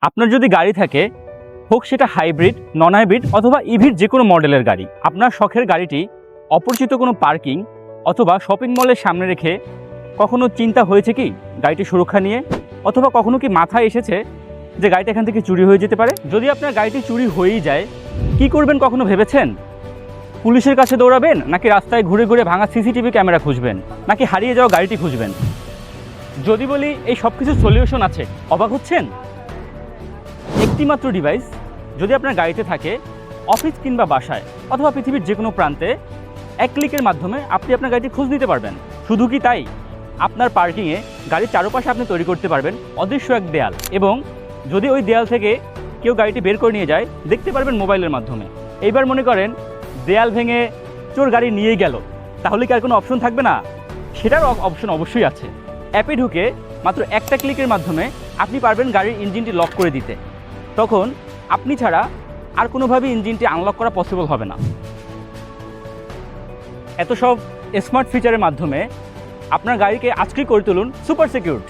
আপনার যদি গাড়ি থাকে, হোক সেটা হাইব্রিড, নন হাইব্রিড অথবা ইভির যে কোনো মডেলের গাড়ি, আপনার শখের গাড়িটি অপরিচিত কোনো পার্কিং অথবা শপিং মলের সামনে রেখে কখনো চিন্তা হয়েছে কি গাড়িটি সুরক্ষা নিয়ে? অথবা কখনো কি মাথায় এসেছে যে গাড়িটা এখান থেকে চুরি হয়ে যেতে পারে? যদি আপনার গাড়িটি চুরি হয়েই যায়, কি করবেন কখনো ভেবেছেন? পুলিশের কাছে দৌড়াবেন, নাকি রাস্তায় ঘুরে ঘুরে ভাঙা সিসিটিভি ক্যামেরা খুঁজবেন, নাকি হারিয়ে যাওয়া গাড়িটি খুঁজবেন? যদি বলি এই সব কিছুর সলিউশন আছে, অবাক হচ্ছেন? একটিমাত্র ডিভাইস যদি আপনার গাড়িতে থাকে, অফিস কিংবা বাসায় অথবা পৃথিবীর যে কোনো প্রান্তে এক ক্লিকের মাধ্যমে আপনি আপনার গাড়িটি খোঁজ নিতে পারবেন। শুধু কি তাই, আপনার পার্কিংয়ে গাড়ির চারপাশে আপনি তৈরি করতে পারবেন অদৃশ্য এক দেয়াল, এবং যদি ওই দেয়াল থেকে কেউ গাড়িটি বের করে নিয়ে যায়, দেখতে পারবেন মোবাইলের মাধ্যমে। এইবার মনে করেন দেয়াল ভেঙে চোর গাড়ি নিয়ে গেল, তাহলে কি আর কোনো অপশন থাকবে না? সেটার অপশন অবশ্যই আছে। অ্যাপে ঢুকে মাত্র একটা ক্লিকের মাধ্যমে আপনি পারবেন গাড়ির ইঞ্জিনটি লক করে দিতে। তখন আপনি ছাড়া আর কোনোভাবেই ইঞ্জিনটি আনলক করা পসিবল হবে না। এত সব স্মার্ট ফিচারের মাধ্যমে আপনার গাড়িকে আজকেই করে তুলুন সুপার সিকিউরড।